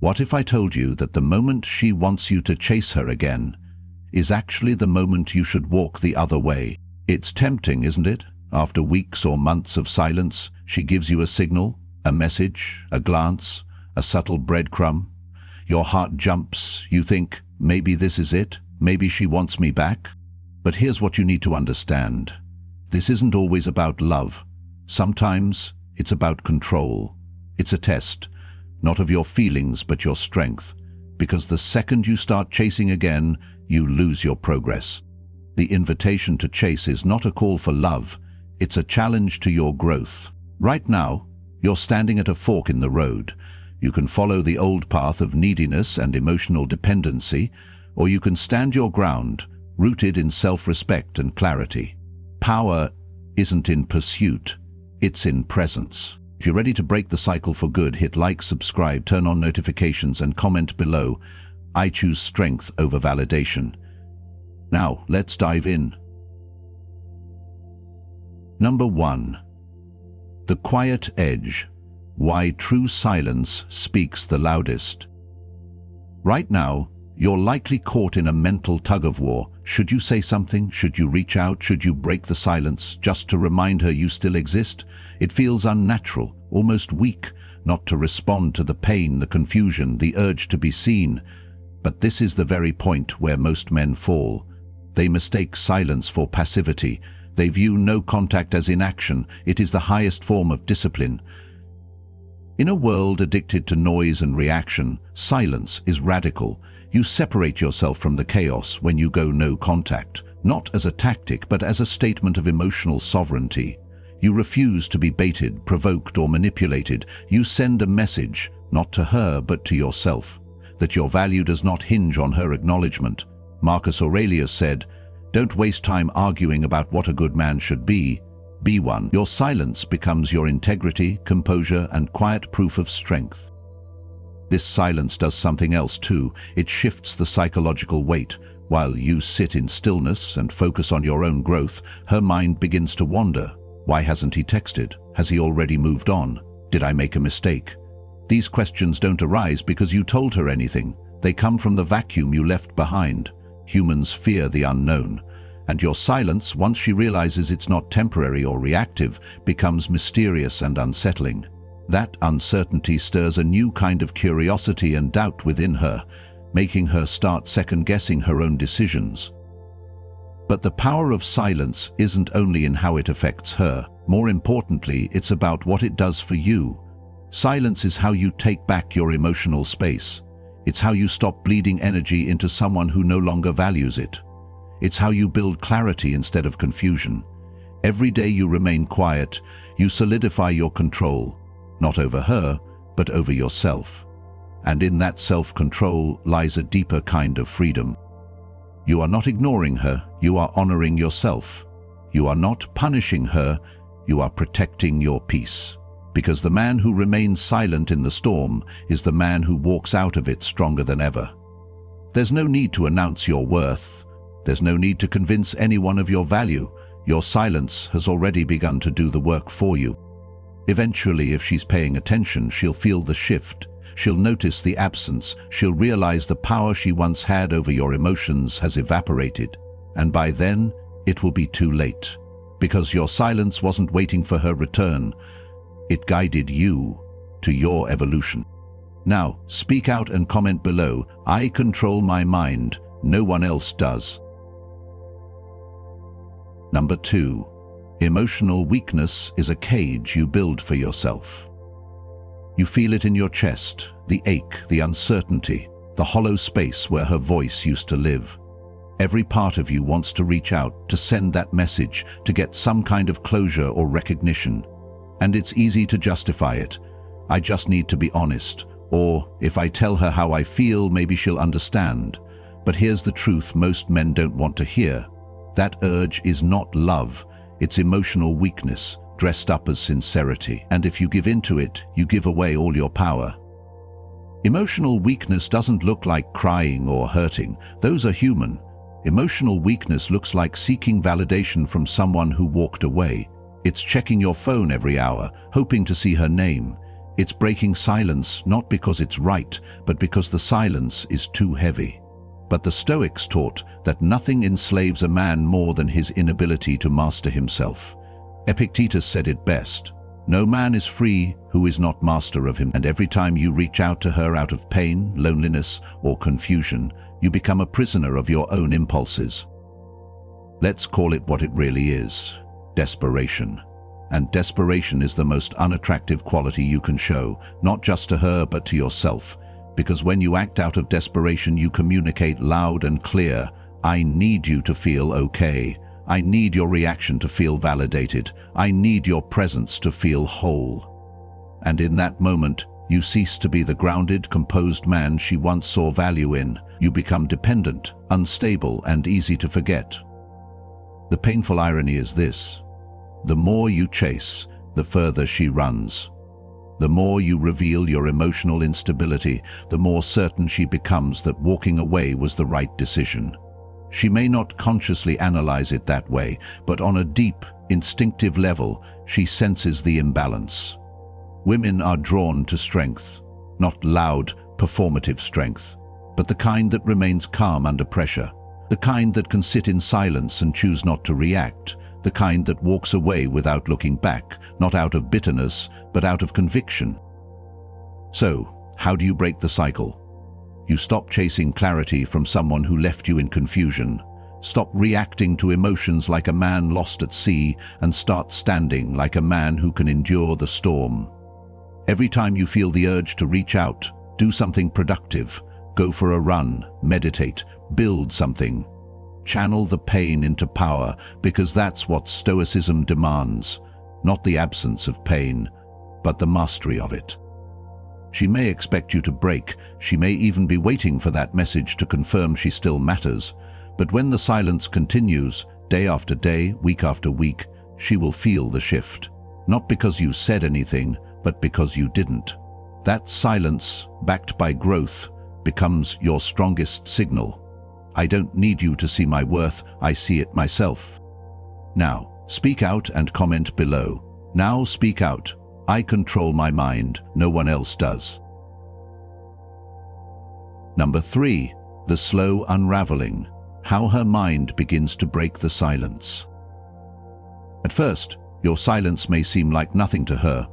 What if I told you that the moment she wants you to chase her again is actually the moment you should walk the other way? It's tempting, isn't it? After weeks or months of silence, she gives you a signal, a message, a glance, a subtle breadcrumb. Your heart jumps. You think, maybe this is it. Maybe she wants me back. But here's what you need to understand. This isn't always about love. Sometimes it's about control. It's a test, not of your feelings but your strength. Because the second you start chasing again, you lose your progress. The invitation to chase is not a call for love. It's a challenge to your growth. Right now, you're standing at a fork in the road. You can follow the old path of neediness and emotional dependency, or you can stand your ground, rooted in self-respect and clarity. Power isn't in pursuit, it's in presence. If you're ready to break the cycle for good, hit like, subscribe, turn on notifications, and comment below. I choose strength over validation. Now, let's dive in. Number 1. The quiet edge. Why true silence speaks the loudest. Right now, you're likely caught in a mental tug-of-war. Should you say something? Should you reach out? Should you break the silence just to remind her you still exist? It feels unnatural, almost weak, not to respond to the pain, the confusion, the urge to be seen. But this is the very point where most men fall. They mistake silence for passivity. They view no contact as inaction. It is the highest form of discipline. In a world addicted to noise and reaction, silence is radical. You separate yourself from the chaos when you go no contact, not as a tactic but as a statement of emotional sovereignty. You refuse to be baited, provoked, or manipulated. You send a message, not to her but to yourself, that your value does not hinge on her acknowledgement. Marcus Aurelius said, "Don't waste time arguing about what a good man should be. Be one." Your silence becomes your integrity, composure, and quiet proof of strength. This silence does something else too. It shifts the psychological weight. While you sit in stillness and focus on your own growth, her mind begins to wander. Why hasn't he texted? Has he already moved on? Did I make a mistake? These questions don't arise because you told her anything. They come from the vacuum you left behind. Humans fear the unknown. And your silence, once she realizes it's not temporary or reactive, becomes mysterious and unsettling. That uncertainty stirs a new kind of curiosity and doubt within her, making her start second-guessing her own decisions. But the power of silence isn't only in how it affects her. More importantly, it's about what it does for you. Silence is how you take back your emotional space. It's how you stop bleeding energy into someone who no longer values it. It's how you build clarity instead of confusion. Every day you remain quiet, you solidify your control, not over her, but over yourself. And in that self-control lies a deeper kind of freedom. You are not ignoring her, you are honoring yourself. You are not punishing her, you are protecting your peace. Because the man who remains silent in the storm is the man who walks out of it stronger than ever. There's no need to announce your worth. There's no need to convince anyone of your value. Your silence has already begun to do the work for you. Eventually, if she's paying attention, she'll feel the shift. She'll notice the absence. She'll realize the power she once had over your emotions has evaporated. And by then, it will be too late. Because your silence wasn't waiting for her return. It guided you to your evolution. Now, speak out and comment below. I control my mind. No one else does. Number 2. Emotional weakness is a cage you build for yourself. You feel it in your chest, the ache, the uncertainty, the hollow space where her voice used to live. Every part of you wants to reach out, to send that message, to get some kind of closure or recognition. And it's easy to justify it. I just need to be honest. Or, if I tell her how I feel, maybe she'll understand. But here's the truth most men don't want to hear. That urge is not love. It's emotional weakness, dressed up as sincerity. And if you give in to it, you give away all your power. Emotional weakness doesn't look like crying or hurting. Those are human. Emotional weakness looks like seeking validation from someone who walked away. It's checking your phone every hour, hoping to see her name. It's breaking silence not because it's right, but because the silence is too heavy. But the Stoics taught that nothing enslaves a man more than his inability to master himself. Epictetus said it best: "No man is free who is not master of him." And every time you reach out to her out of pain, loneliness, or confusion, you become a prisoner of your own impulses. Let's call it what it really is: desperation. And desperation is the most unattractive quality you can show, not just to her but to yourself. Because when you act out of desperation, you communicate loud and clear: I need you to feel okay. I need your reaction to feel validated. I need your presence to feel whole. And in that moment, you cease to be the grounded, composed man she once saw value in. You become dependent, unstable, and easy to forget. The painful irony is this: the more you chase, the further she runs. The more you reveal your emotional instability, the more certain she becomes that walking away was the right decision. She may not consciously analyze it that way, but on a deep, instinctive level, she senses the imbalance. Women are drawn to strength, not loud, performative strength, but the kind that remains calm under pressure, the kind that can sit in silence and choose not to react, the kind that walks away without looking back, not out of bitterness, but out of conviction. So, how do you break the cycle? You stop chasing clarity from someone who left you in confusion. Stop reacting to emotions like a man lost at sea, and start standing like a man who can endure the storm. Every time you feel the urge to reach out, do something productive. Go for a run, meditate, build something. Channel the pain into power, because that's what Stoicism demands. Not the absence of pain, but the mastery of it. She may expect you to break, she may even be waiting for that message to confirm she still matters, but when the silence continues, day after day, week after week, she will feel the shift. Not because you said anything, but because you didn't. That silence, backed by growth, becomes your strongest signal. I don't need you to see my worth, I see it myself. Now, speak out and comment below. Now speak out. I control my mind, no one else does. Number 3. The slow unraveling. How her mind begins to break the silence. At first, your silence may seem like nothing to her.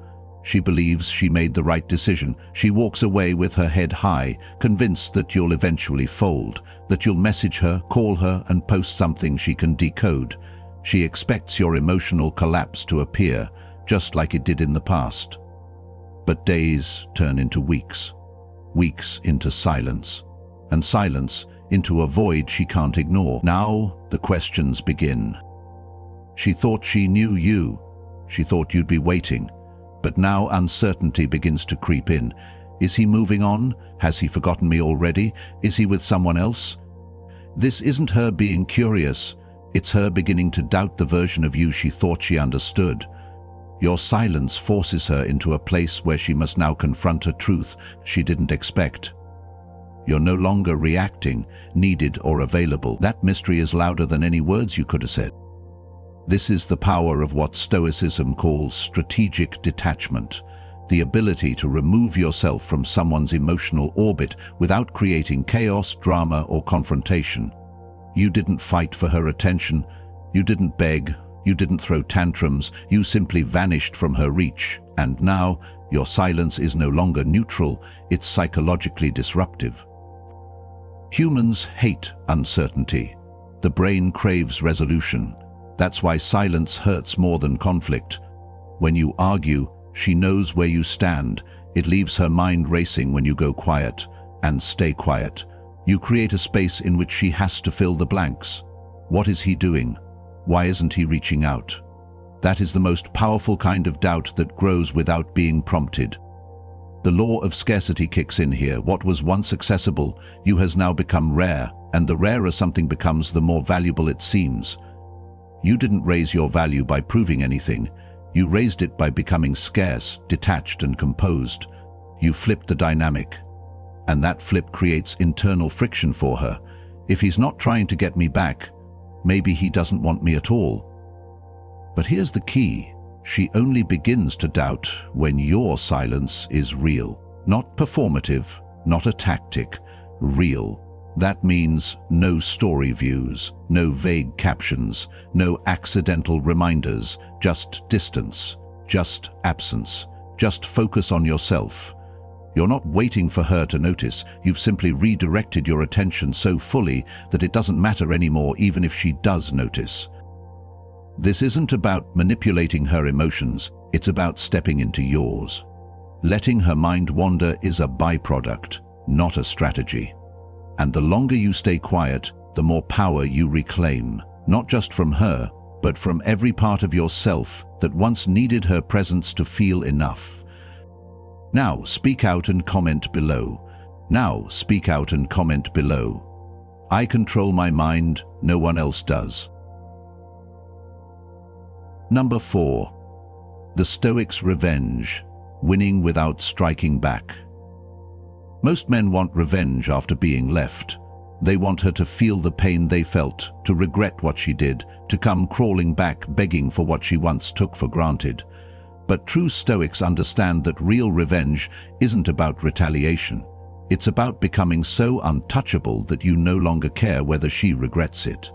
She believes she made the right decision. She walks away with her head high, convinced that you'll eventually fold, that you'll message her, call her, and post something she can decode. She expects your emotional collapse to appear, just like it did in the past. But days turn into weeks, weeks into silence, and silence into a void she can't ignore. Now the questions begin. She thought she knew you. She thought you'd be waiting. But now uncertainty begins to creep in. Is he moving on? Has he forgotten me already? Is he with someone else? This isn't her being curious. It's her beginning to doubt the version of you she thought she understood. Your silence forces her into a place where she must now confront a truth she didn't expect. You're no longer reacting, needed, or available. That mystery is louder than any words you could have said. This is the power of what Stoicism calls strategic detachment, the ability to remove yourself from someone's emotional orbit without creating chaos, drama, or confrontation. You didn't fight for her attention, you didn't beg, you didn't throw tantrums, you simply vanished from her reach, and now your silence is no longer neutral, it's psychologically disruptive. Humans hate uncertainty. The brain craves resolution. That's why silence hurts more than conflict. When you argue, she knows where you stand. It leaves her mind racing when you go quiet, and stay quiet. You create a space in which she has to fill the blanks. What is he doing? Why isn't he reaching out? That is the most powerful kind of doubt that grows without being prompted. The law of scarcity kicks in here. What was once accessible, you has now become rare, and the rarer something becomes, the more valuable it seems. You didn't raise your value by proving anything. You raised it by becoming scarce, detached, and composed. You flipped the dynamic. And that flip creates internal friction for her. If he's not trying to get me back, maybe he doesn't want me at all. But here's the key. She only begins to doubt when your silence is real. Not performative, not a tactic, real. That means no story views, no vague captions, no accidental reminders, just distance, just absence, just focus on yourself. You're not waiting for her to notice, you've simply redirected your attention so fully that it doesn't matter anymore even if she does notice. This isn't about manipulating her emotions, it's about stepping into yours. Letting her mind wander is a byproduct, not a strategy. And the longer you stay quiet, the more power you reclaim, not just from her, but from every part of yourself that once needed her presence to feel enough. Now speak out and comment below. Now speak out and comment below. I control my mind, no one else does. Number 4. The Stoic's revenge, winning without striking back. Most men want revenge after being left. They want her to feel the pain they felt, to regret what she did, to come crawling back begging for what she once took for granted. But true Stoics understand that real revenge isn't about retaliation. It's about becoming so untouchable that you no longer care whether she regrets it.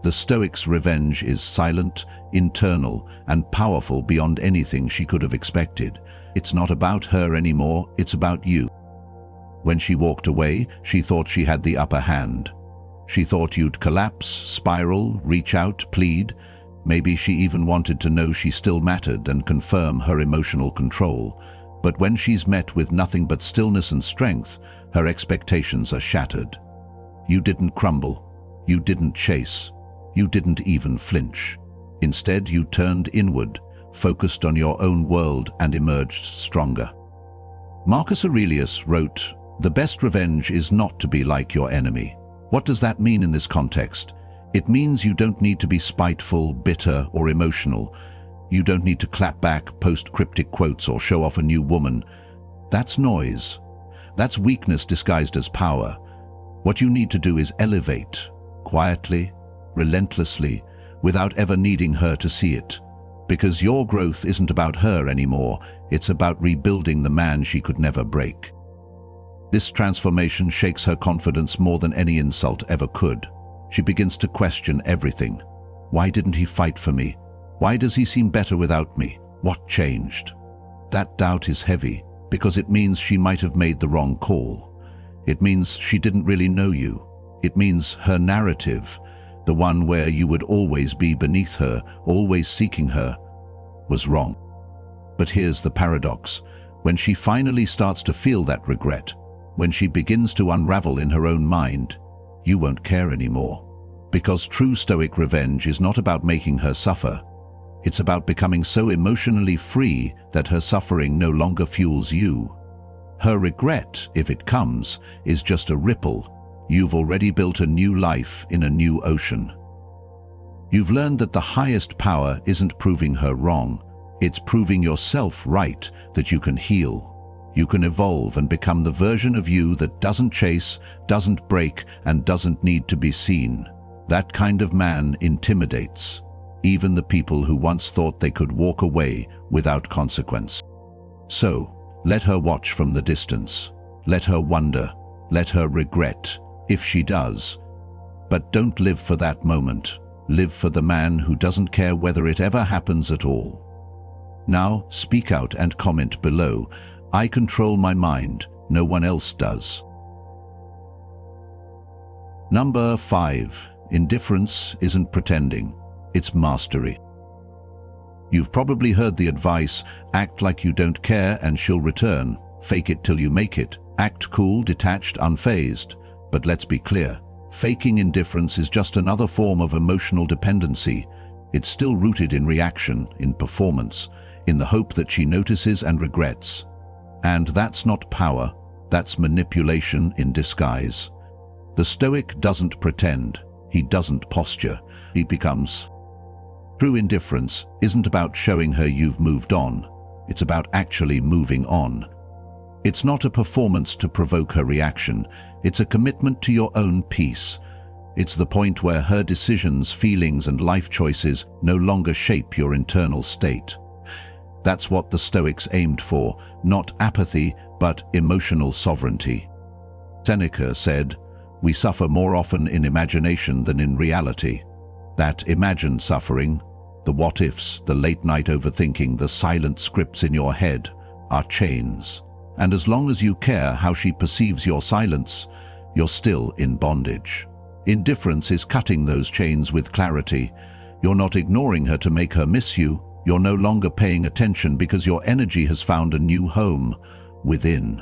The Stoic's revenge is silent, internal, and powerful beyond anything she could have expected. It's not about her anymore, it's about you. When she walked away, she thought she had the upper hand. She thought you'd collapse, spiral, reach out, plead. Maybe she even wanted to know she still mattered and confirm her emotional control. But when she's met with nothing but stillness and strength, her expectations are shattered. You didn't crumble. You didn't chase. You didn't even flinch. Instead, you turned inward, focused on your own world, and emerged stronger. Marcus Aurelius wrote, "The best revenge is not to be like your enemy." What does that mean in this context? It means you don't need to be spiteful, bitter, or emotional. You don't need to clap back, post cryptic quotes, or show off a new woman. That's noise. That's weakness disguised as power. What you need to do is elevate, quietly, relentlessly, without ever needing her to see it. Because your growth isn't about her anymore, it's about rebuilding the man she could never break. This transformation shakes her confidence more than any insult ever could. She begins to question everything. Why didn't he fight for me? Why does he seem better without me? What changed? That doubt is heavy, because it means she might have made the wrong call. It means she didn't really know you. It means her narrative, the one where you would always be beneath her, always seeking her, was wrong. But here's the paradox. When she finally starts to feel that regret, when she begins to unravel in her own mind, you won't care anymore. Because true Stoic revenge is not about making her suffer. It's about becoming so emotionally free that her suffering no longer fuels you. Her regret, if it comes, is just a ripple. You've already built a new life in a new ocean. You've learned that the highest power isn't proving her wrong. It's proving yourself right, that you can heal. You can evolve and become the version of you that doesn't chase, doesn't break, and doesn't need to be seen. That kind of man intimidates even the people who once thought they could walk away without consequence. So, let her watch from the distance. Let her wonder. Let her regret, if she does. But don't live for that moment. Live for the man who doesn't care whether it ever happens at all. Now, speak out and comment below. I control my mind, no one else does. Number 5. Indifference isn't pretending, it's mastery. You've probably heard the advice, act like you don't care and she'll return. Fake it till you make it. Act cool, detached, unfazed. But let's be clear, faking indifference is just another form of emotional dependency. It's still rooted in reaction, in performance, in the hope that she notices and regrets. And that's not power, that's manipulation in disguise. The Stoic doesn't pretend, he doesn't posture, he becomes. True indifference isn't about showing her you've moved on, it's about actually moving on. It's not a performance to provoke her reaction, it's a commitment to your own peace. It's the point where her decisions, feelings, and life choices no longer shape your internal state. That's what the Stoics aimed for, not apathy, but emotional sovereignty. Seneca said, "We suffer more often in imagination than in reality." That imagined suffering, the what-ifs, the late-night overthinking, the silent scripts in your head, are chains. And as long as you care how she perceives your silence, you're still in bondage. Indifference is cutting those chains with clarity. You're not ignoring her to make her miss you. You're no longer paying attention because your energy has found a new home within.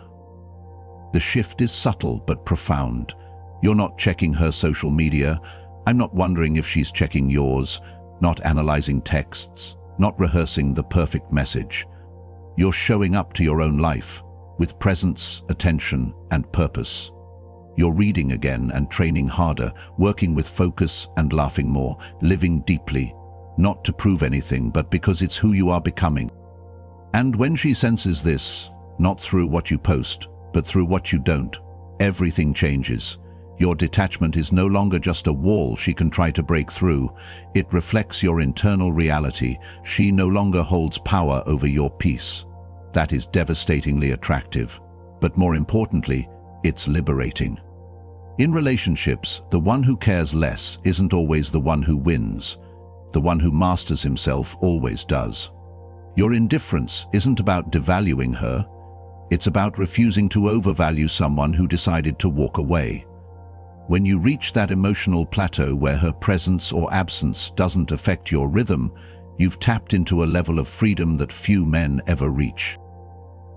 The shift is subtle but profound. You're not checking her social media. I'm not wondering if she's checking yours, not analyzing texts, not rehearsing the perfect message. You're showing up to your own life with presence, attention, and purpose. You're reading again and training harder, working with focus and laughing more, living deeply, not to prove anything, but because it's who you are becoming. And when she senses this, not through what you post, but through what you don't, everything changes. Your detachment is no longer just a wall she can try to break through. It reflects your internal reality. She no longer holds power over your peace. That is devastatingly attractive. But more importantly, it's liberating. In relationships, the one who cares less isn't always the one who wins. The one who masters himself always does. Your indifference isn't about devaluing her. It's about refusing to overvalue someone who decided to walk away. When you reach that emotional plateau where her presence or absence doesn't affect your rhythm, you've tapped into a level of freedom that few men ever reach.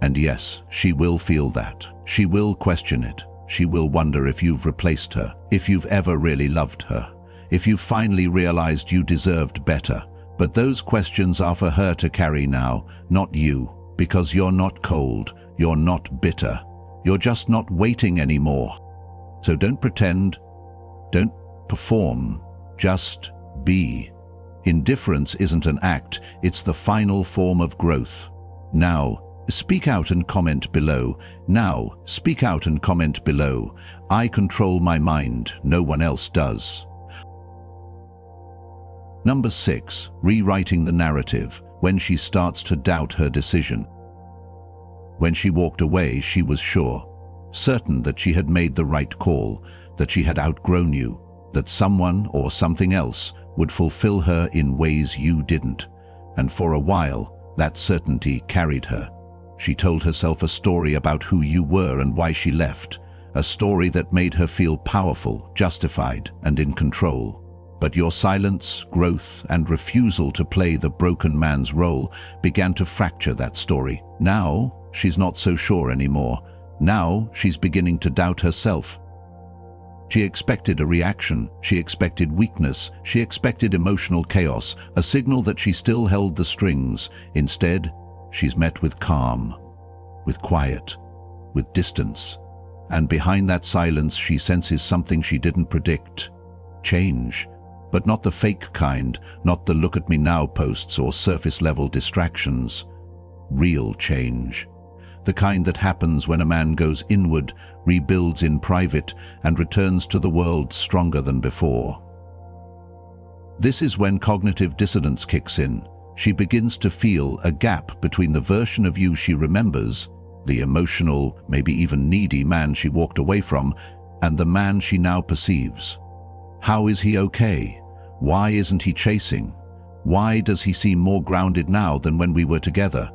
And yes, she will feel that. She will question it. She will wonder if you've replaced her, if you've ever really loved her, if you've finally realized you deserved better. But those questions are for her to carry now, not you, because you're not cold, you're not bitter, you're just not waiting anymore. So don't pretend, don't perform, just be. Indifference isn't an act, it's the final form of growth. Now, speak out and comment below. Now, speak out and comment below. I control my mind, no one else does. Number 6, rewriting the narrative, when she starts to doubt her decision. When she walked away, she was sure. Certain that she had made the right call, that she had outgrown you, that someone or something else would fulfill her in ways you didn't. And for a while, that certainty carried her. She told herself a story about who you were and why she left, a story that made her feel powerful, justified, and in control. But your silence, growth, and refusal to play the broken man's role began to fracture that story. Now, she's not so sure anymore. Now, she's beginning to doubt herself. She expected a reaction, she expected weakness, she expected emotional chaos, a signal that she still held the strings. Instead, she's met with calm, with quiet, with distance. And behind that silence, she senses something she didn't predict. Change. But not the fake kind, not the look at me now posts or surface-level distractions. Real change. The kind that happens when a man goes inward, rebuilds in private, and returns to the world stronger than before. This is when cognitive dissonance kicks in. She begins to feel a gap between the version of you she remembers, the emotional, maybe even needy man she walked away from, and the man she now perceives. How is he okay? Why isn't he chasing? Why does he seem more grounded now than when we were together?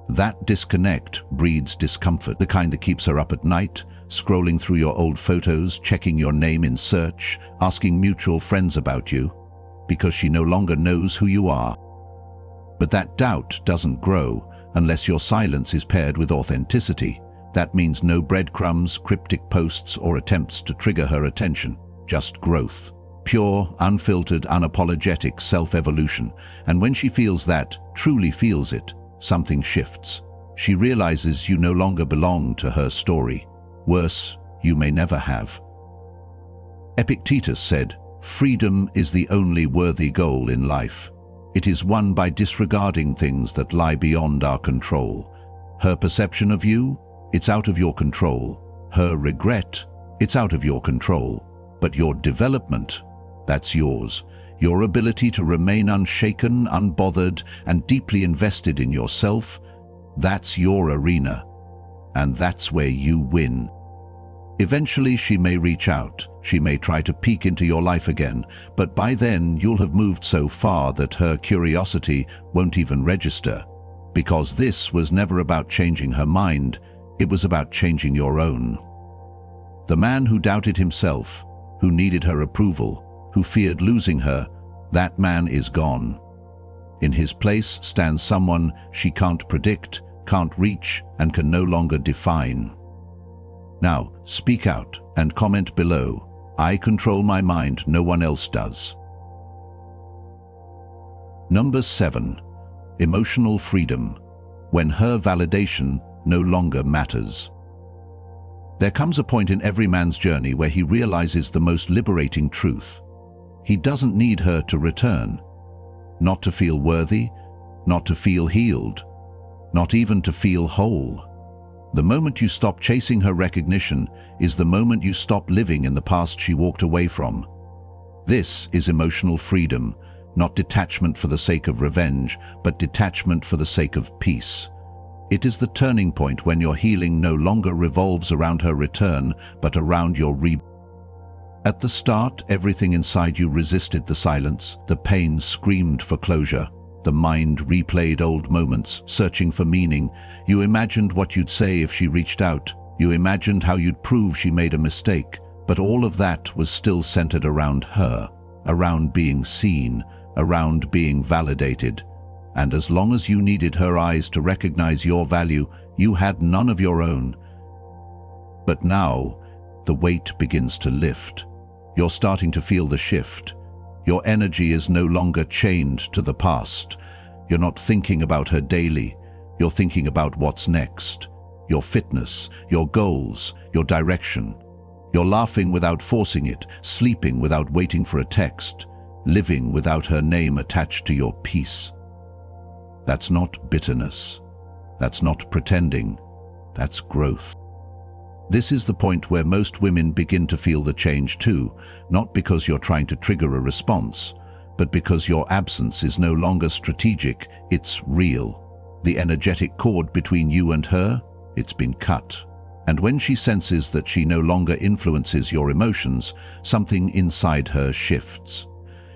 That disconnect breeds discomfort, the kind that keeps her up at night, scrolling through your old photos, checking your name in search, asking mutual friends about you, because she no longer knows who you are. But that doubt doesn't grow unless your silence is paired with authenticity. That means no breadcrumbs, cryptic posts, or attempts to trigger her attention. Just growth. Pure, unfiltered, unapologetic self-evolution. And when she feels that, truly feels it, something shifts. She realizes you no longer belong to her story. Worse, you may never have. Epictetus said, "Freedom is the only worthy goal in life. It is won by disregarding things that lie beyond our control. Her perception of you, it's out of your control. Her regret, it's out of your control. But your development, that's yours. your ability to remain unshaken, unbothered, and deeply invested in yourself, that's your arena. And that's where you win. Eventually she may reach out, she may try to peek into your life again, but by then you'll have moved so far that her curiosity won't even register. Because this was never about changing her mind, it was about changing your own. The man who doubted himself, who needed her approval, who feared losing her, that man is gone. In his place stands someone she can't predict, can't reach, and can no longer define. Now, speak out and comment below. I control my mind, no one else does. Number 7. Emotional freedom. When her validation no longer matters. There comes a point in every man's journey where he realizes the most liberating truth. He doesn't need her to return. Not to feel worthy, not to feel healed, not even to feel whole. The moment you stop chasing her recognition is the moment you stop living in the past she walked away from. This is emotional freedom, not detachment for the sake of revenge, but detachment for the sake of peace. It is the turning point when your healing no longer revolves around her return, but around your rebirth. At the start, everything inside you resisted the silence, the pain screamed for closure. The mind replayed old moments, searching for meaning. You imagined what you'd say if she reached out. You imagined how you'd prove she made a mistake. But all of that was still centered around her, around being seen, around being validated. And as long as you needed her eyes to recognize your value, you had none of your own. But now, the weight begins to lift. You're starting to feel the shift. Your energy is no longer chained to the past. You're not thinking about her daily. You're thinking about what's next. Your fitness, your goals, your direction. You're laughing without forcing it, sleeping without waiting for a text, living without her name attached to your peace. That's not bitterness. That's not pretending. That's growth. This is the point where most women begin to feel the change too, not because you're trying to trigger a response, but because your absence is no longer strategic, it's real. The energetic cord between you and her, it's been cut. And when she senses that she no longer influences your emotions, something inside her shifts.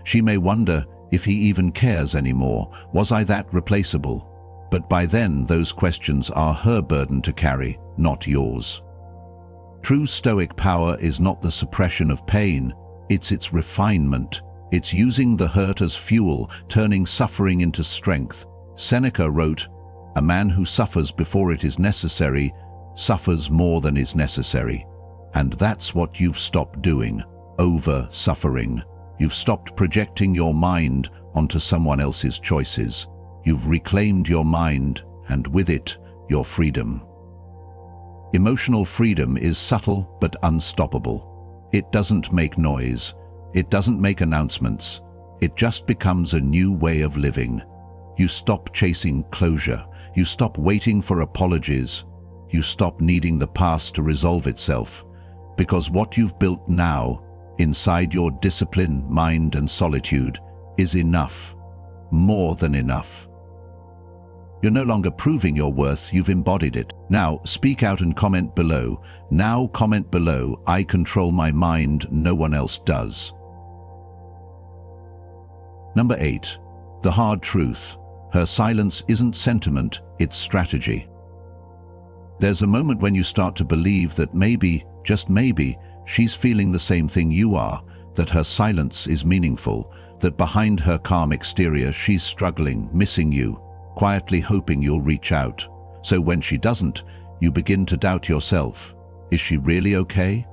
She may wonder if he even cares anymore. Was I that replaceable? But by then, those questions are her burden to carry, not yours. True Stoic power is not the suppression of pain, it's its refinement. It's using the hurt as fuel, turning suffering into strength. Seneca wrote, "A man who suffers before it is necessary, suffers more than is necessary." And that's what you've stopped doing, over-suffering. You've stopped projecting your mind onto someone else's choices. You've reclaimed your mind, and with it, your freedom. Emotional freedom is subtle but unstoppable. It doesn't make noise. It doesn't make announcements. It just becomes a new way of living. You stop chasing closure. You stop waiting for apologies. You stop needing the past to resolve itself. Because what you've built now, inside your discipline, mind, and solitude, is enough. More than enough. You're no longer proving your worth, you've embodied it. Now, speak out and comment below. Now comment below, I control my mind, no one else does. Number 8. The hard truth. Her silence isn't sentiment, it's strategy. There's a moment when you start to believe that maybe, just maybe, she's feeling the same thing you are, that her silence is meaningful, that behind her calm exterior she's struggling, missing you, quietly hoping you'll reach out. So when she doesn't, you begin to doubt yourself. Is she really okay?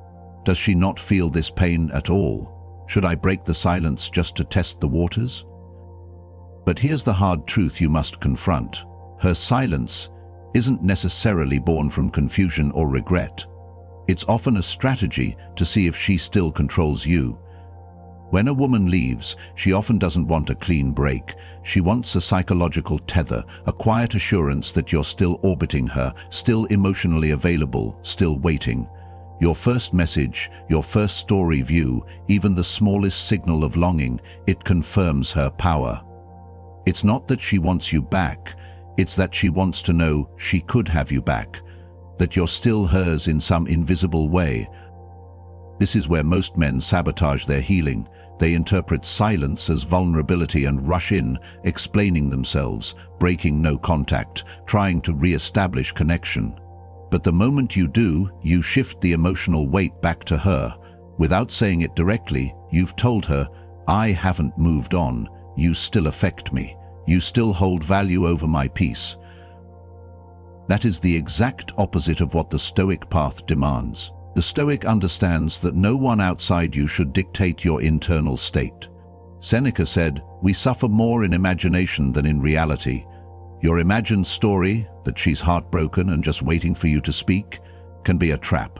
Does she not feel this pain at all? Should I break the silence just to test the waters? But here's the hard truth you must confront. Her silence isn't necessarily born from confusion or regret. It's often a strategy to see if she still controls you. When a woman leaves, she often doesn't want a clean break. She wants a psychological tether, a quiet assurance that you're still orbiting her, still emotionally available, still waiting. Your first message, your first story view, even the smallest signal of longing, it confirms her power. It's not that she wants you back, it's that she wants to know she could have you back, that you're still hers in some invisible way. This is where most men sabotage their healing. They interpret silence as vulnerability and rush in, explaining themselves, breaking no contact, trying to re-establish connection. But the moment you do, you shift the emotional weight back to her. Without saying it directly, you've told her, I haven't moved on, you still affect me, you still hold value over my peace. That is the exact opposite of what the Stoic path demands. The Stoic understands that no one outside you should dictate your internal state. Seneca said, we suffer more in imagination than in reality. Your imagined story, that she's heartbroken and just waiting for you to speak, can be a trap.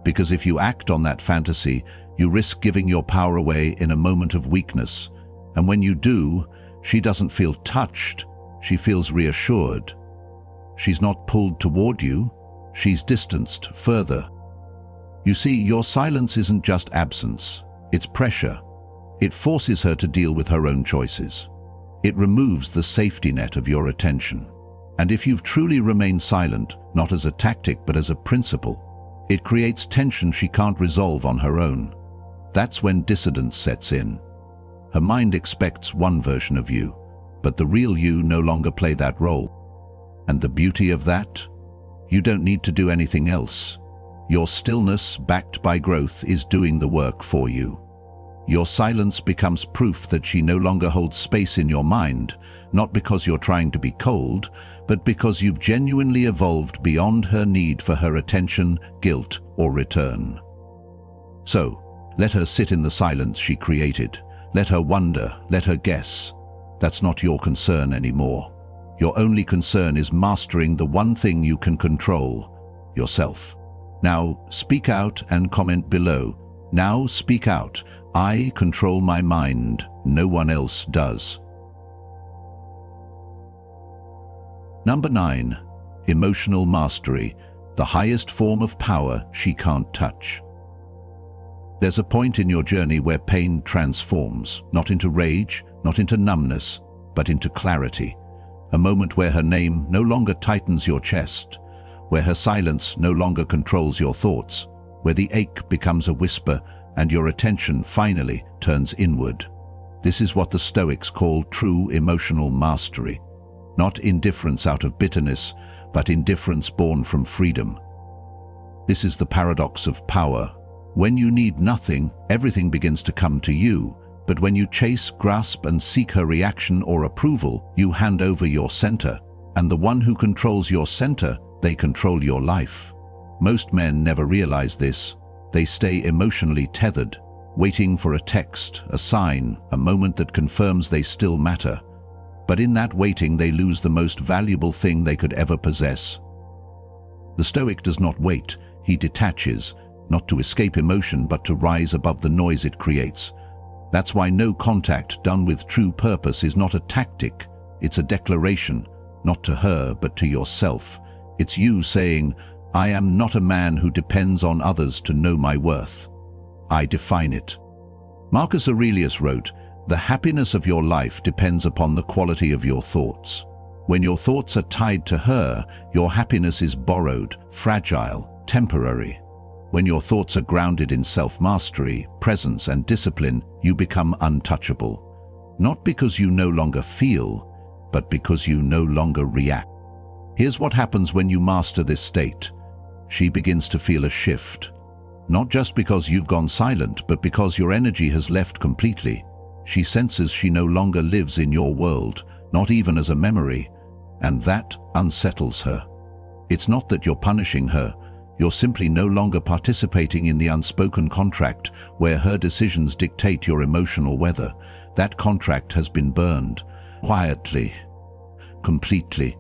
Because if you act on that fantasy, you risk giving your power away in a moment of weakness. And when you do, she doesn't feel touched, she feels reassured. She's not pulled toward you, she's distanced further. You see, your silence isn't just absence, it's pressure. It forces her to deal with her own choices. It removes the safety net of your attention. And if you've truly remained silent, not as a tactic but as a principle, it creates tension she can't resolve on her own. That's when dissonance sets in. Her mind expects one version of you, but the real you no longer play that role. And the beauty of that? You don't need to do anything else. Your stillness, backed by growth, is doing the work for you. Your silence becomes proof that she no longer holds space in your mind, not because you're trying to be cold, but because you've genuinely evolved beyond her need for her attention, guilt, or return. So, let her sit in the silence she created. Let her wonder, let her guess. That's not your concern anymore. Your only concern is mastering the one thing you can control, yourself. Now, speak out and comment below. Now, speak out. I control my mind. No one else does. Number 9. Emotional mastery. The highest form of power she can't touch. There's a point in your journey where pain transforms, not into rage, not into numbness, but into clarity. A moment where her name no longer tightens your chest, where her silence no longer controls your thoughts, where the ache becomes a whisper and your attention finally turns inward. This is what the Stoics call true emotional mastery. Not indifference out of bitterness, but indifference born from freedom. This is the paradox of power. When you need nothing, everything begins to come to you. But when you chase, grasp, and seek her reaction or approval, you hand over your center. And the one who controls your center, they control your life. Most men never realize this. They stay emotionally tethered, waiting for a text, a sign, a moment that confirms they still matter. But in that waiting, they lose the most valuable thing they could ever possess. The Stoic does not wait, he detaches, not to escape emotion but to rise above the noise it creates. That's why no contact done with true purpose is not a tactic, it's a declaration, not to her but to yourself. It's you saying, I am not a man who depends on others to know my worth. I define it. Marcus Aurelius wrote, the happiness of your life depends upon the quality of your thoughts. When your thoughts are tied to her, your happiness is borrowed, fragile, temporary. When your thoughts are grounded in self-mastery, presence, and discipline, you become untouchable. Not because you no longer feel, but because you no longer react. Here's what happens when you master this state. She begins to feel a shift. Not just because you've gone silent, but because your energy has left completely. She senses she no longer lives in your world, not even as a memory, and that unsettles her. It's not that you're punishing her. You're simply no longer participating in the unspoken contract where her decisions dictate your emotional weather. That contract has been burned, quietly, completely.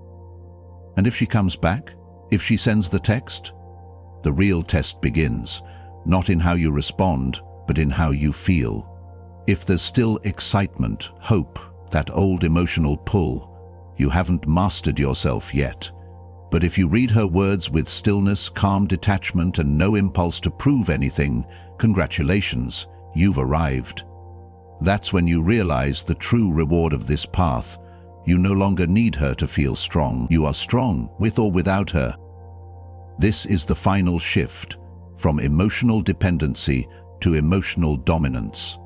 And if she comes back, if she sends the text, the real test begins, not in how you respond, but in how you feel. If there's still excitement, hope, that old emotional pull, you haven't mastered yourself yet. But if you read her words with stillness, calm detachment, and no impulse to prove anything, congratulations, you've arrived. That's when you realize the true reward of this path. You no longer need her to feel strong. You are strong, with or without her. This is the final shift, from emotional dependency to emotional dominance.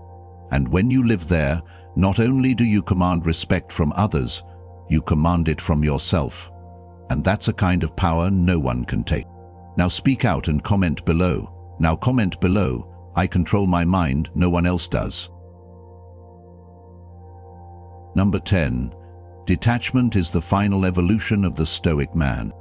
And when you live there, not only do you command respect from others, you command it from yourself. And that's a kind of power no one can take. Now speak out and comment below. Now comment below. I control my mind, no one else does. Number 10. Detachment is the final evolution of the Stoic man.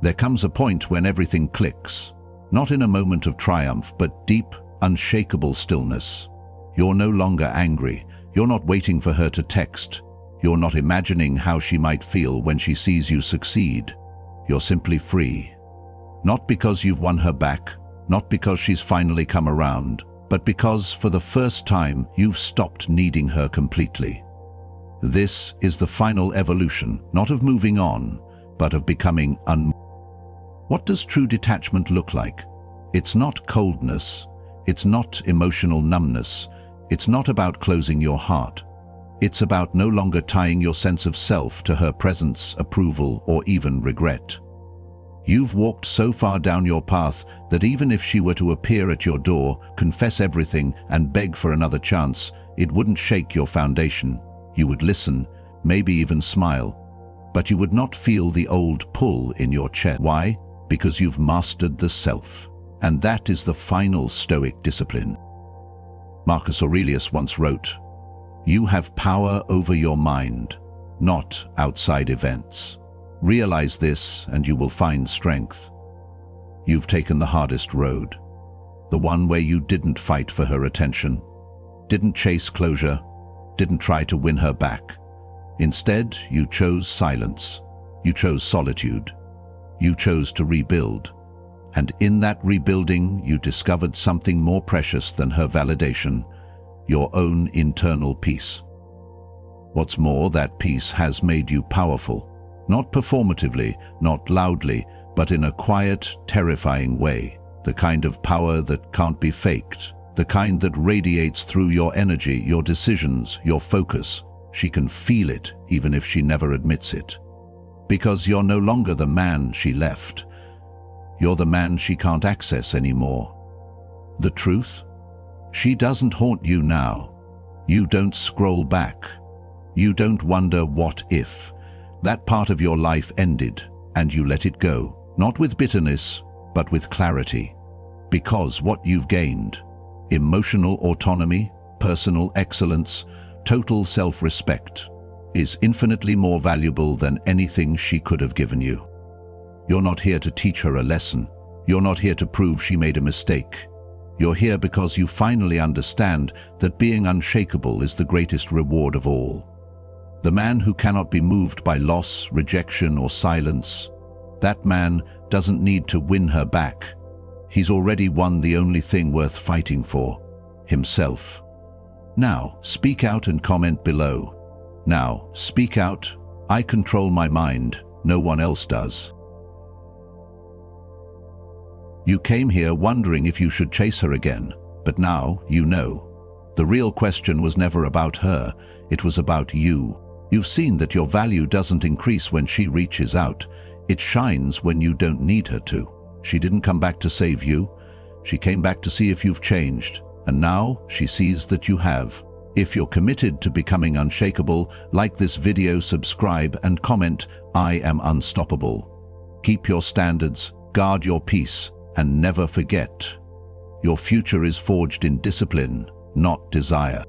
There comes a point when everything clicks, not in a moment of triumph, but deep, unshakable stillness. You're no longer angry. You're not waiting for her to text. You're not imagining how she might feel when she sees you succeed. You're simply free. Not because you've won her back, not because she's finally come around, but because for the first time you've stopped needing her completely. This is the final evolution, not of moving on, but of becoming What does true detachment look like? It's not coldness. It's not emotional numbness. It's not about closing your heart. It's about no longer tying your sense of self to her presence, approval, or even regret. You've walked so far down your path that even if she were to appear at your door, confess everything, and beg for another chance, it wouldn't shake your foundation. You would listen, maybe even smile, but you would not feel the old pull in your chest. Why? Because you've mastered the self. And that is the final Stoic discipline. Marcus Aurelius once wrote, "You have power over your mind, not outside events. Realize this and you will find strength." You've taken the hardest road, the one where you didn't fight for her attention, didn't chase closure, didn't try to win her back. Instead, you chose silence, you chose solitude, you chose to rebuild. And in that rebuilding, you discovered something more precious than her validation, your own internal peace. What's more, that peace has made you powerful, not performatively, not loudly, but in a quiet, terrifying way, the kind of power that can't be faked, the kind that radiates through your energy, your decisions, your focus. She can feel it, even if she never admits it. Because you're no longer the man she left. You're the man she can't access anymore. The truth? She doesn't haunt you now. You don't scroll back. You don't wonder what if. That part of your life ended, and you let it go, not with bitterness, but with clarity. Because what you've gained, emotional autonomy, personal excellence, total self-respect, is infinitely more valuable than anything she could have given you. You're not here to teach her a lesson. You're not here to prove she made a mistake. You're here because you finally understand that being unshakable is the greatest reward of all. The man who cannot be moved by loss, rejection, or silence, that man doesn't need to win her back. He's already won the only thing worth fighting for, himself. Now, speak out and comment below. Now, speak out. I control my mind. No one else does. You came here wondering if you should chase her again, but now you know. The real question was never about her, it was about you. You've seen that your value doesn't increase when she reaches out. It shines when you don't need her to. She didn't come back to save you. She came back to see if you've changed, and now she sees that you have. If you're committed to becoming unshakable, like this video, subscribe, and comment, "I am unstoppable." Keep your standards, guard your peace, and never forget, your future is forged in discipline, not desire.